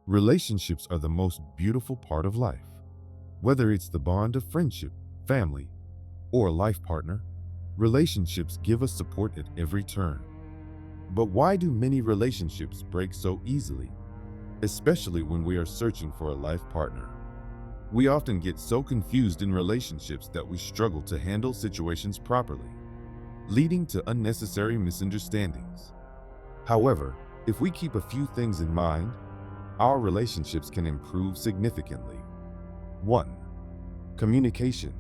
Relationships are the most beautiful part of life. Whether it's the bond of friendship, family, or a life partner, relationships give us support at every turn. But why do many relationships break so easily, especially when we are searching for a life partner? We often get so confused in relationships that we struggle to handle situations properly, leading to unnecessary misunderstandings. However, if we keep a few things in mind, our relationships can improve significantly. 1. Communication.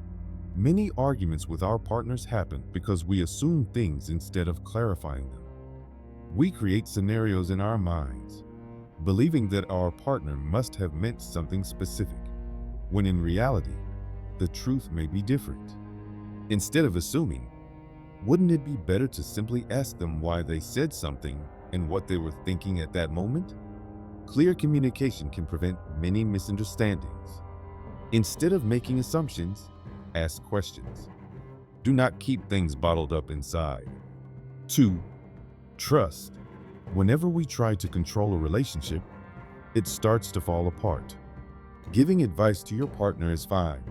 Many arguments with our partners happen because we assume things instead of clarifying them. We create scenarios in our minds, believing that our partner must have meant something specific, when in reality, the truth may be different. Instead of assuming, wouldn't it be better to simply ask them why they said something and what they were thinking at that moment? Clear communication can prevent many misunderstandings. Instead of making assumptions, ask questions. Do not keep things bottled up inside. 2. Trust. Whenever we try to control a relationship, it starts to fall apart. Giving advice to your partner is fine,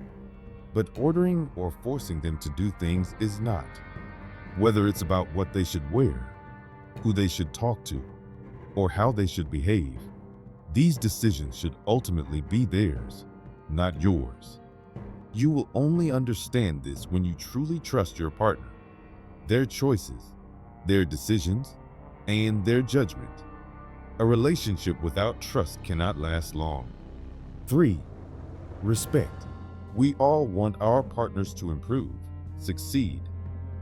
but ordering or forcing them to do things is not. Whether it's about what they should wear, who they should talk to, or how they should behave, these decisions should ultimately be theirs, not yours. You will only understand this when you truly trust your partner, their choices, their decisions, and their judgment. A relationship without trust cannot last long. 3. Respect. We all want our partners to improve, succeed,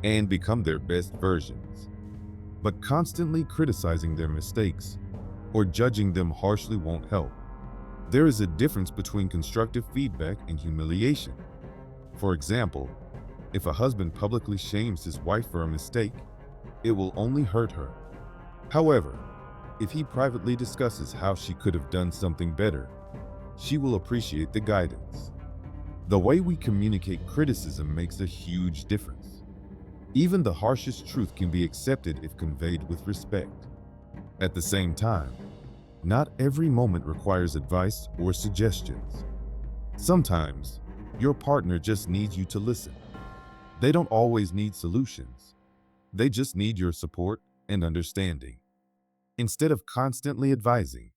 and become their best versions. But constantly criticizing their mistakes or judging them harshly won't help. There is a difference between constructive feedback and humiliation. For example, if a husband publicly shames his wife for a mistake, it will only hurt her. However, if he privately discusses how she could have done something better, she will appreciate the guidance. The way we communicate criticism makes a huge difference. Even the harshest truth can be accepted if conveyed with respect. At the same time, not every moment requires advice or suggestions. Sometimes, your partner just needs you to listen. They don't always need solutions. They just need your support and understanding. Instead of constantly advising,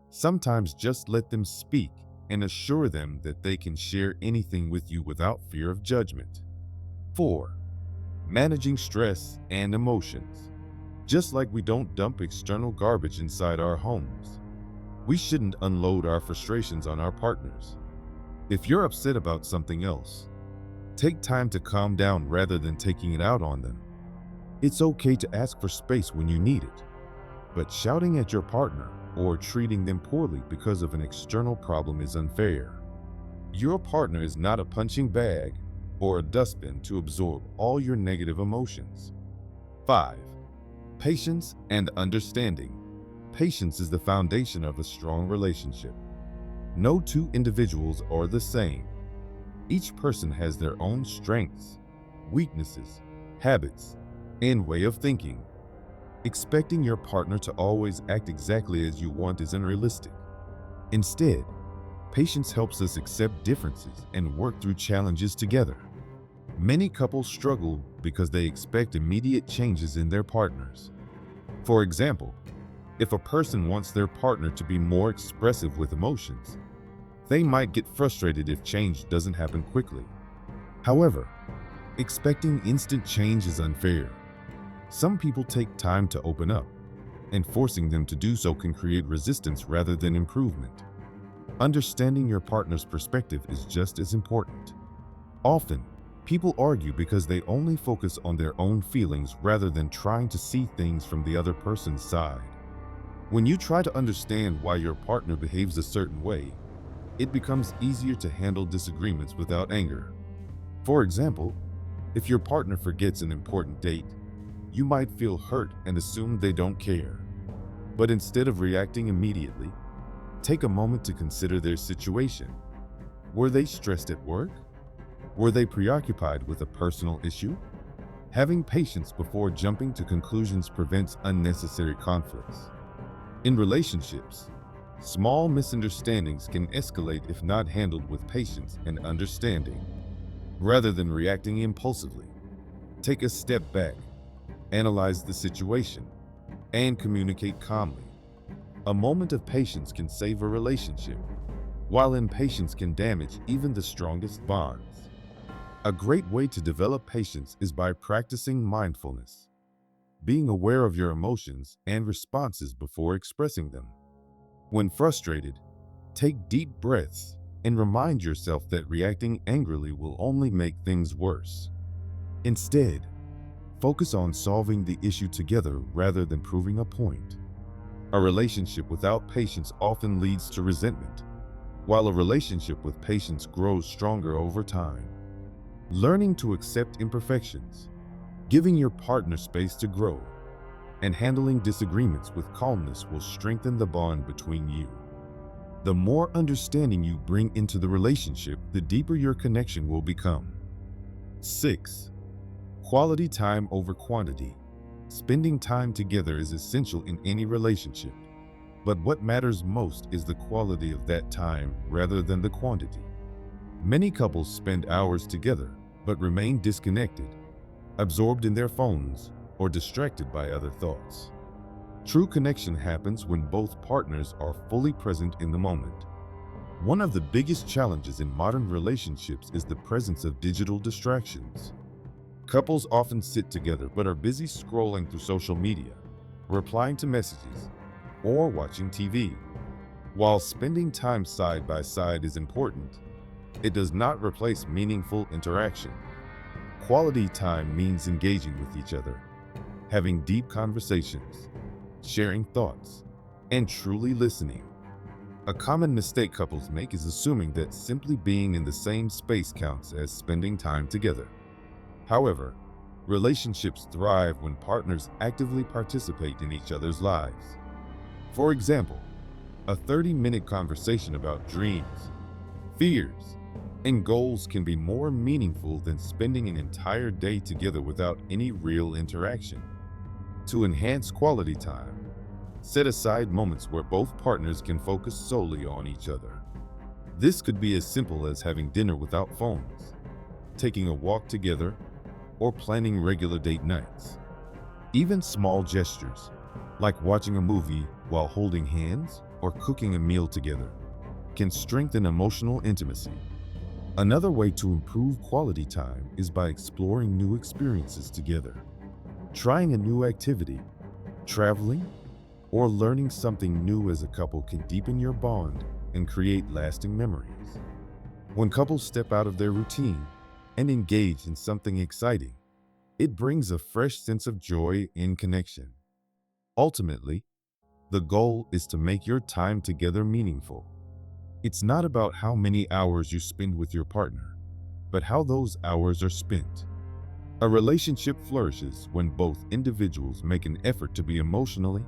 sometimes just let them speak and assure them that they can share anything with you without fear of judgment. 4. Managing stress and emotions. Just like we don't dump external garbage inside our homes, we shouldn't unload our frustrations on our partners. If you're upset about something else, take time to calm down rather than taking it out on them. It's okay to ask for space when you need it, but shouting at your partner or treating them poorly because of an external problem is unfair. Your partner is not a punching bag or a dustbin to absorb all your negative emotions. 5. Patience and understanding. Patience is the foundation of a strong relationship. No two individuals are the same. Each person has their own strengths, weaknesses, habits, and way of thinking. Expecting your partner to always act exactly as you want is unrealistic. Instead, patience helps us accept differences and work through challenges together. Many couples struggle because they expect immediate changes in their partners. For example, if a person wants their partner to be more expressive with emotions, they might get frustrated if change doesn't happen quickly. However, expecting instant change is unfair. Some people take time to open up, and forcing them to do so can create resistance rather than improvement. Understanding your partner's perspective is just as important. Often, people argue because they only focus on their own feelings rather than trying to see things from the other person's side. When you try to understand why your partner behaves a certain way, it becomes easier to handle disagreements without anger. For example, if your partner forgets an important date, you might feel hurt and assume they don't care. But instead of reacting immediately, take a moment to consider their situation. Were they stressed at work? Were they preoccupied with a personal issue? Having patience before jumping to conclusions prevents unnecessary conflicts. In relationships, Small misunderstandings can escalate if not handled with patience and understanding. Rather than reacting impulsively, take a step back, analyze the situation, and communicate calmly. A moment of patience can save a relationship, while impatience can damage even the strongest bonds. A great way to develop patience is by practicing mindfulness, being aware of your emotions and responses before expressing them. When frustrated, take deep breaths and remind yourself that reacting angrily will only make things worse. Instead, focus on solving the issue together rather than proving a point. A relationship without patience often leads to resentment, while a relationship with patience grows stronger over time. Learning to accept imperfections, giving your partner space to grow, and handling disagreements with calmness will strengthen the bond between you. The more understanding you bring into the relationship, the deeper your connection will become. 6. Quality time over quantity. Spending time together is essential in any relationship, but what matters most is the quality of that time rather than the quantity. Many couples spend hours together but remain disconnected, absorbed in their phones, or distracted by other thoughts. True connection happens when both partners are fully present in the moment. One of the biggest challenges in modern relationships is the presence of digital distractions. Couples often sit together but are busy scrolling through social media, replying to messages, or watching TV. While spending time side by side is important, it does not replace meaningful interaction. Quality time means engaging with each other, having deep conversations, sharing thoughts, and truly listening. A common mistake couples make is assuming that simply being in the same space counts as spending time together. However, relationships thrive when partners actively participate in each other's lives. For example, a 30-minute conversation about dreams, fears, and goals can be more meaningful than spending an entire day together without any real interaction. To enhance quality time, set aside moments where both partners can focus solely on each other. This could be as simple as having dinner without phones, taking a walk together, or planning regular date nights. Even small gestures, like watching a movie while holding hands or cooking a meal together, can strengthen emotional intimacy. Another way to improve quality time is by exploring new experiences together. Trying a new activity, traveling, or learning something new as a couple can deepen your bond and create lasting memories. When couples step out of their routine and engage in something exciting, it brings a fresh sense of joy and connection. Ultimately, the goal is to make your time together meaningful. It's not about how many hours you spend with your partner, but how those hours are spent. A relationship flourishes when both individuals make an effort to be emotionally,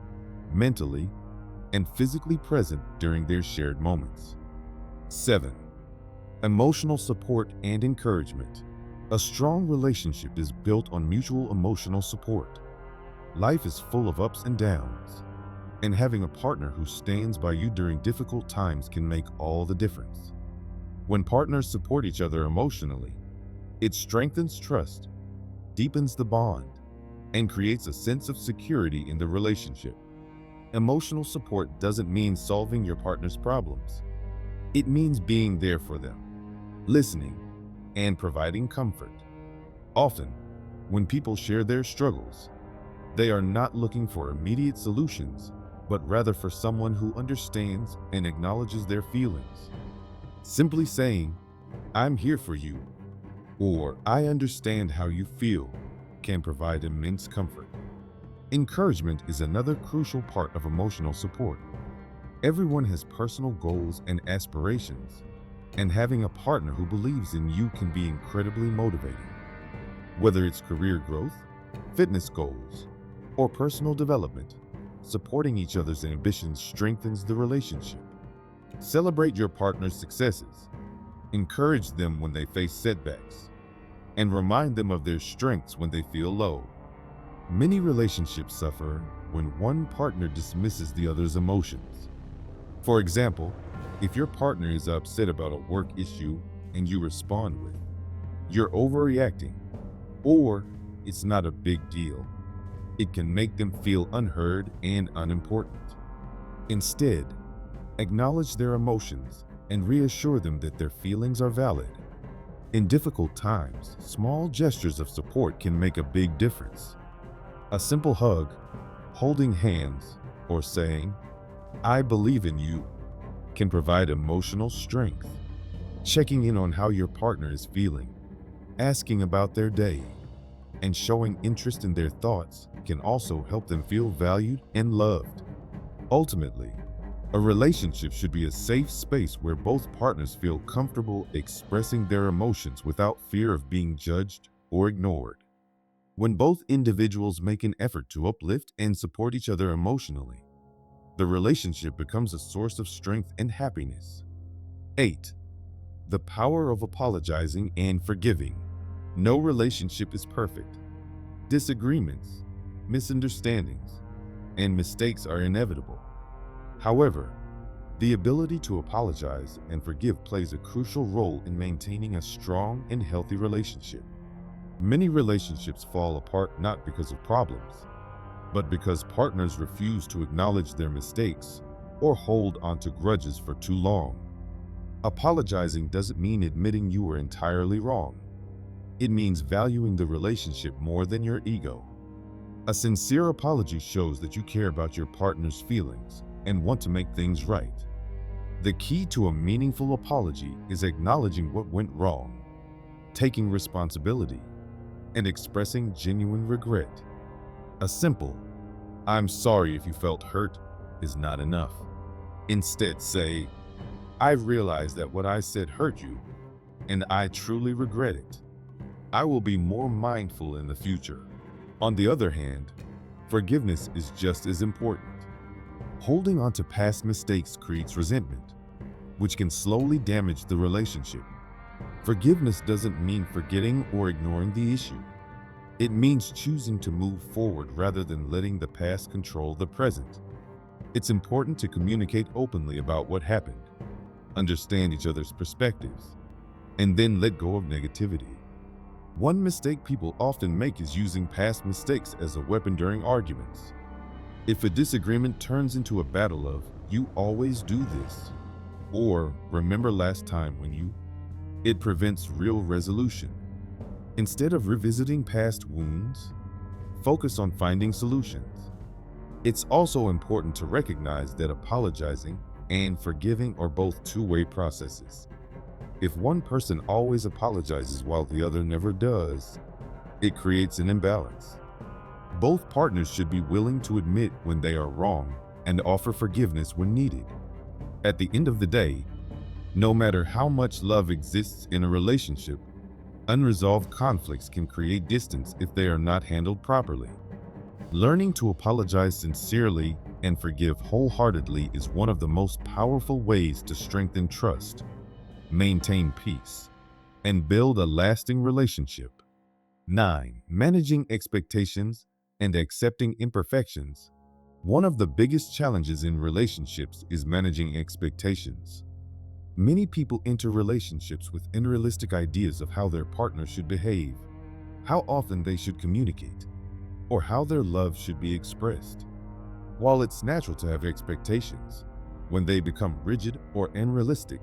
mentally, and physically present during their shared moments. 7. Emotional support and encouragement. A strong relationship is built on mutual emotional support. Life is full of ups and downs, and having a partner who stands by you during difficult times can make all the difference. When partners support each other emotionally, it strengthens trust, deepens the bond, and creates a sense of security in the relationship. Emotional support doesn't mean solving your partner's problems. It means being there for them, listening, and providing comfort. Often, when people share their struggles, they are not looking for immediate solutions, but rather for someone who understands and acknowledges their feelings. Simply saying, "I'm here for you," or "I understand how you feel," can provide immense comfort. Encouragement is another crucial part of emotional support. Everyone has personal goals and aspirations, and having a partner who believes in you can be incredibly motivating. Whether it's career growth, fitness goals, or personal development, supporting each other's ambitions strengthens the relationship. Celebrate your partner's successes, encourage them when they face setbacks, and remind them of their strengths when they feel low. Many relationships suffer when one partner dismisses the other's emotions. For example, if your partner is upset about a work issue and you respond with, "You're overreacting," or "It's not a big deal," it can make them feel unheard and unimportant. Instead, acknowledge their emotions and reassure them that their feelings are valid. In difficult times, small gestures of support can make a big difference. A simple hug, holding hands, or saying, "I believe in you," can provide emotional strength. Checking in on how your partner is feeling, asking about their day, and showing interest in their thoughts can also help them feel valued and loved. Ultimately, a relationship should be a safe space where both partners feel comfortable expressing their emotions without fear of being judged or ignored. When both individuals make an effort to uplift and support each other emotionally, the relationship becomes a source of strength and happiness. 8. The power of apologizing and forgiving. No relationship is perfect. Disagreements, misunderstandings, and mistakes are inevitable. However, the ability to apologize and forgive plays a crucial role in maintaining a strong and healthy relationship. Many relationships fall apart not because of problems, but because partners refuse to acknowledge their mistakes or hold onto grudges for too long. Apologizing doesn't mean admitting you were entirely wrong. It means valuing the relationship more than your ego. A sincere apology shows that you care about your partner's feelings and want to make things right. The key to a meaningful apology is acknowledging what went wrong, taking responsibility, and expressing genuine regret. A simple, "I'm sorry if you felt hurt," is not enough. Instead, say, "I realize that what I said hurt you, and I truly regret it. I will be more mindful in the future." On the other hand, forgiveness is just as important. Holding on to past mistakes creates resentment, which can slowly damage the relationship. Forgiveness doesn't mean forgetting or ignoring the issue. It means choosing to move forward rather than letting the past control the present. It's important to communicate openly about what happened, understand each other's perspectives, and then let go of negativity. One mistake people often make is using past mistakes as a weapon during arguments. If a disagreement turns into a battle of, "You always do this," or "Remember last time when you," it prevents real resolution. Instead of revisiting past wounds, focus on finding solutions. It's also important to recognize that apologizing and forgiving are both two-way processes. If one person always apologizes while the other never does, it creates an imbalance. Both partners should be willing to admit when they are wrong and offer forgiveness when needed. At the end of the day, no matter how much love exists in a relationship, unresolved conflicts can create distance if they are not handled properly. Learning to apologize sincerely and forgive wholeheartedly is one of the most powerful ways to strengthen trust, maintain peace, and build a lasting relationship. 9. Managing expectations and accepting imperfections. One of the biggest challenges in relationships is managing expectations. Many people enter relationships with unrealistic ideas of how their partner should behave, how often they should communicate, or how their love should be expressed. While it's natural to have expectations, when they become rigid or unrealistic,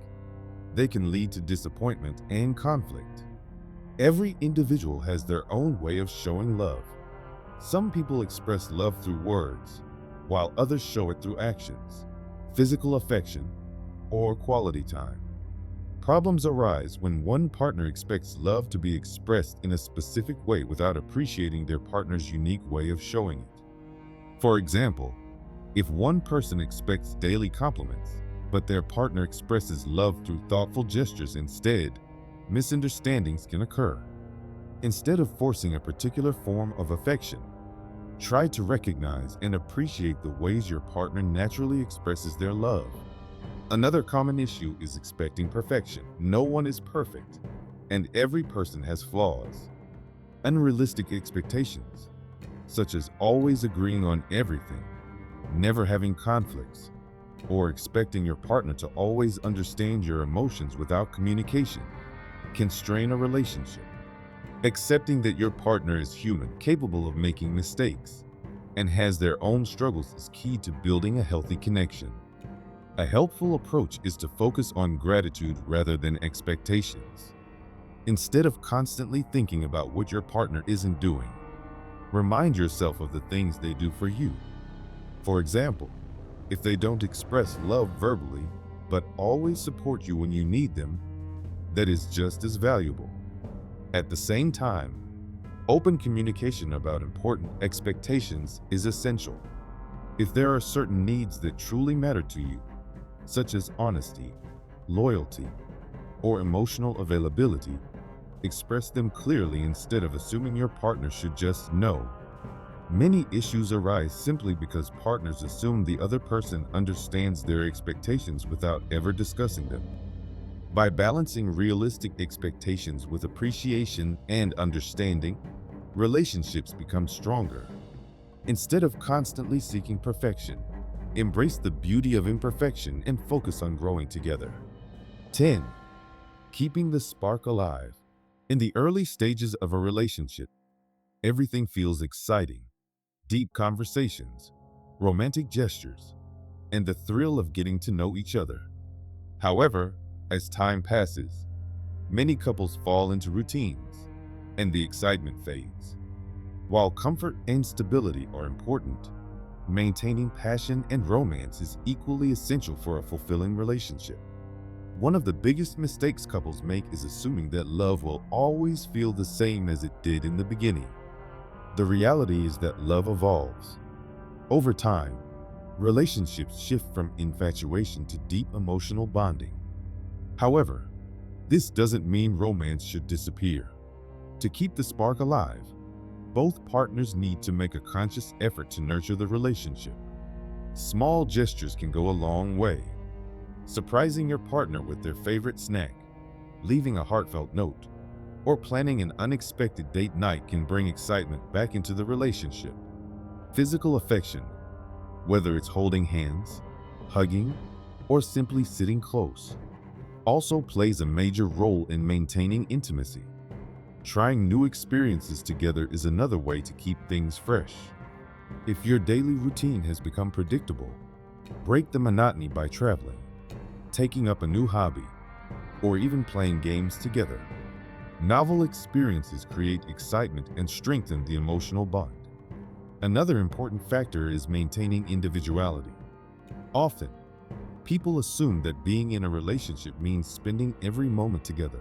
they can lead to disappointment and conflict. Every individual has their own way of showing love. Some people express love through words, while others show it through actions, physical affection, or quality time. Problems arise when one partner expects love to be expressed in a specific way without appreciating their partner's unique way of showing it. For example, if one person expects daily compliments, but their partner expresses love through thoughtful gestures instead, misunderstandings can occur. Instead of forcing a particular form of affection, try to recognize and appreciate the ways your partner naturally expresses their love. Another common issue is expecting perfection. No one is perfect, and every person has flaws. Unrealistic expectations, such as always agreeing on everything, never having conflicts, or expecting your partner to always understand your emotions without communication can strain a relationship. Accepting that your partner is human, capable of making mistakes, and has their own struggles is key to building a healthy connection. A helpful approach is to focus on gratitude rather than expectations. Instead of constantly thinking about what your partner isn't doing, remind yourself of the things they do for you. For example, if they don't express love verbally, but always support you when you need them, that is just as valuable. At the same time, open communication about important expectations is essential. If there are certain needs that truly matter to you, such as honesty, loyalty, or emotional availability, express them clearly instead of assuming your partner should just know. Many issues arise simply because partners assume the other person understands their expectations without ever discussing them. By balancing realistic expectations with appreciation and understanding, relationships become stronger. Instead of constantly seeking perfection, embrace the beauty of imperfection and focus on growing together. 10. Keeping the spark alive. In the early stages of a relationship, everything feels exciting. Deep conversations, romantic gestures, and the thrill of getting to know each other. However, as time passes, many couples fall into routines, and the excitement fades. While comfort and stability are important, maintaining passion and romance is equally essential for a fulfilling relationship. One of the biggest mistakes couples make is assuming that love will always feel the same as it did in the beginning. The reality is that love evolves. Over time, relationships shift from infatuation to deep emotional bonding. However, this doesn't mean romance should disappear. To keep the spark alive, both partners need to make a conscious effort to nurture the relationship. Small gestures can go a long way. Surprising your partner with their favorite snack, leaving a heartfelt note, or planning an unexpected date night can bring excitement back into the relationship. Physical affection, whether it's holding hands, hugging, or simply sitting close, also plays a major role in maintaining intimacy. Trying new experiences together is another way to keep things fresh. If your daily routine has become predictable, break the monotony by traveling, taking up a new hobby, or even playing games together. Novel experiences create excitement and strengthen the emotional bond. Another important factor is maintaining individuality. Often, people assume that being in a relationship means spending every moment together.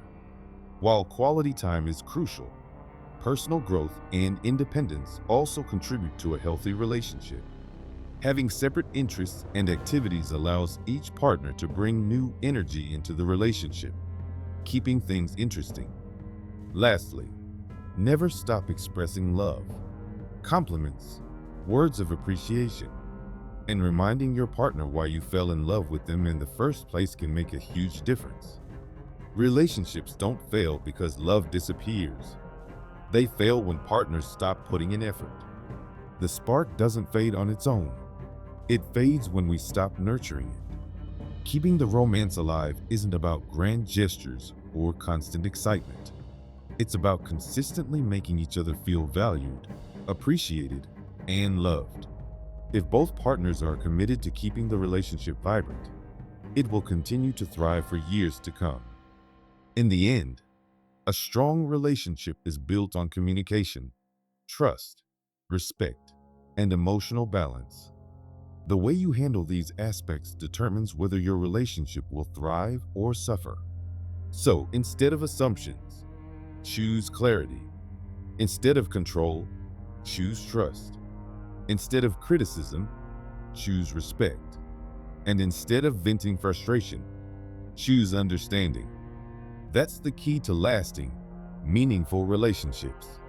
While quality time is crucial, personal growth and independence also contribute to a healthy relationship. Having separate interests and activities allows each partner to bring new energy into the relationship, keeping things interesting. Lastly, never stop expressing love. Compliments, words of appreciation, and reminding your partner why you fell in love with them in the first place can make a huge difference. Relationships don't fail because love disappears. They fail when partners stop putting in effort. The spark doesn't fade on its own. It fades when we stop nurturing it. Keeping the romance alive isn't about grand gestures or constant excitement. It's about consistently making each other feel valued, appreciated, and loved. If both partners are committed to keeping the relationship vibrant, it will continue to thrive for years to come. In the end, a strong relationship is built on communication, trust, respect, and emotional balance. The way you handle these aspects determines whether your relationship will thrive or suffer. So, instead of assumptions, choose clarity. Instead of control, choose trust. Instead of criticism, choose respect. And instead of venting frustration, choose understanding. That's the key to lasting, meaningful relationships.